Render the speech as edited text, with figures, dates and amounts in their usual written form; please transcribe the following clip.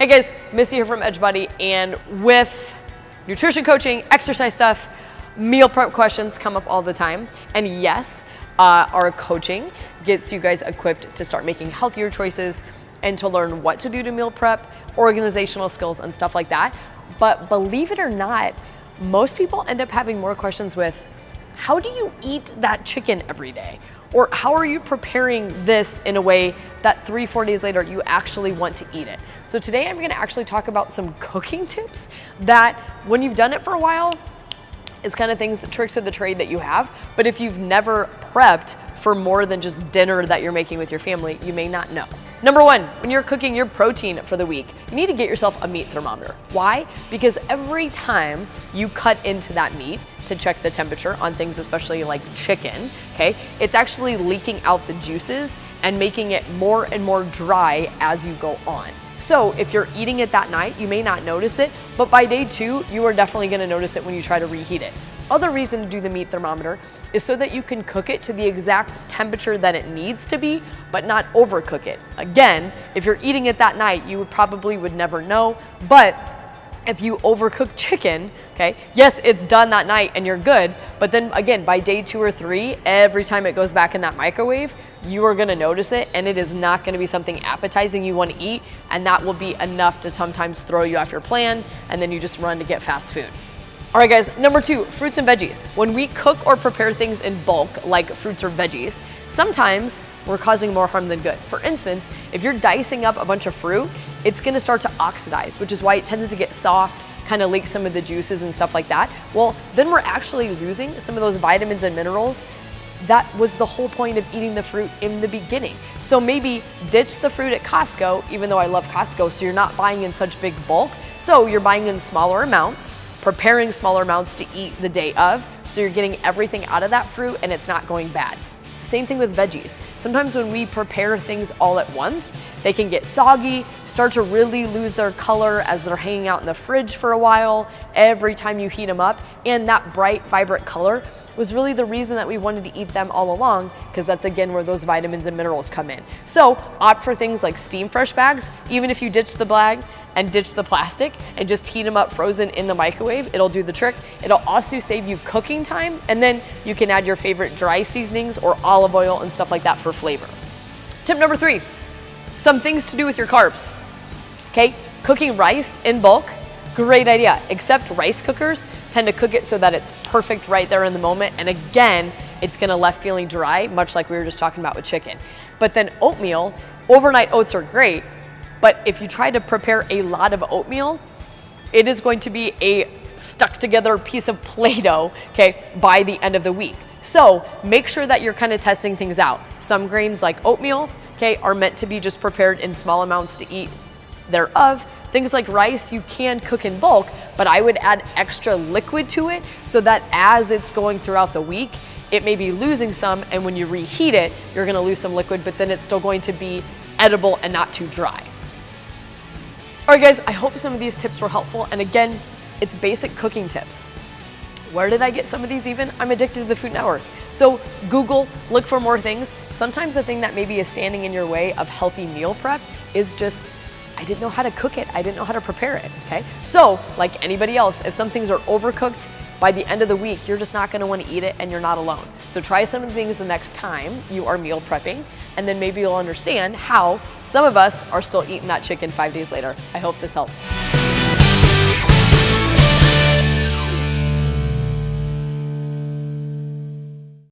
Hey guys, Missy here from EdgeBuddy, and with nutrition coaching, exercise stuff, meal prep questions come up all the time. And yes, our coaching gets you guys equipped to start making healthier choices and to learn what to do to meal prep, organizational skills and stuff like that. But believe it or not, most people end up having more questions with, how do you eat that chicken every day? Or how are you preparing this in a way that 3-4 days later you actually want to eat it? So today I'm gonna actually talk about some cooking tips that when you've done it for a while, is kind of things, tricks of the trade that you have. But if you've never prepped for more than just dinner that you're making with your family, you may not know. Number one, when you're cooking your protein for the week, you need to get yourself a meat thermometer. Why? Because every time you cut into that meat to check the temperature on things, especially like chicken, okay, it's actually leaking out the juices and making it more and more dry as you go on. So if you're eating it that night, you may not notice it, but by day 2, you are definitely gonna notice it when you try to reheat it. Other reason to do the meat thermometer is so that you can cook it to the exact temperature that it needs to be, but not overcook it. Again, if you're eating it that night, you probably would never know, but if you overcook chicken, okay, yes, it's done that night and you're good, but then again, by day 2 or 3, every time it goes back in that microwave, you are gonna notice it, and it is not gonna be something appetizing you wanna eat, and that will be enough to sometimes throw you off your plan, and then you just run to get fast food. All right guys, number 2, fruits and veggies. When we cook or prepare things in bulk, like fruits or veggies, sometimes we're causing more harm than good. For instance, if you're dicing up a bunch of fruit, it's gonna start to oxidize, which is why it tends to get soft, kind of leak some of the juices and stuff like that. Well, then we're actually losing some of those vitamins and minerals. That was the whole point of eating the fruit in the beginning. So maybe ditch the fruit at Costco, even though I love Costco, so you're not buying in such big bulk. So you're buying in smaller amounts, preparing smaller amounts to eat the day of, so you're getting everything out of that fruit and it's not going bad. Same thing with veggies. Sometimes when we prepare things all at once, they can get soggy, start to really lose their color as they're hanging out in the fridge for a while, every time you heat them up, and that bright, vibrant color was really the reason that we wanted to eat them all along, because that's again where those vitamins and minerals come in. So opt for things like steam fresh bags. Even if you ditch the bag and ditch the plastic and just heat them up frozen in the microwave, it'll do the trick. It'll also save you cooking time, and then you can add your favorite dry seasonings or olive oil and stuff like that for flavor. Tip number 3, some things to do with your carbs. Okay, cooking rice in bulk, great idea, except rice cookers tend to cook it so that it's perfect right there in the moment, and again, it's gonna left feeling dry, much like we were just talking about with chicken. But then oatmeal, overnight oats are great, but if you try to prepare a lot of oatmeal, it is going to be a stuck together piece of Play-Doh, okay, by the end of the week. So make sure that you're kind of testing things out. Some grains like oatmeal, okay, are meant to be just prepared in small amounts to eat thereof. Things like rice, you can cook in bulk, but I would add extra liquid to it so that as it's going throughout the week, it may be losing some, and when you reheat it, you're gonna lose some liquid, but then it's still going to be edible and not too dry. All right guys, I hope some of these tips were helpful, and again, it's basic cooking tips. Where did I get some of these even? I'm addicted to the Food Network. So Google, look for more things. Sometimes the thing that maybe is standing in your way of healthy meal prep is just, I didn't know how to cook it, I didn't know how to prepare it, okay? So, like anybody else, if some things are overcooked, by the end of the week, you're just not gonna wanna eat it, and you're not alone. So try some of the things the next time you are meal prepping, and then maybe you'll understand how some of us are still eating that chicken 5 days later. I hope this helped.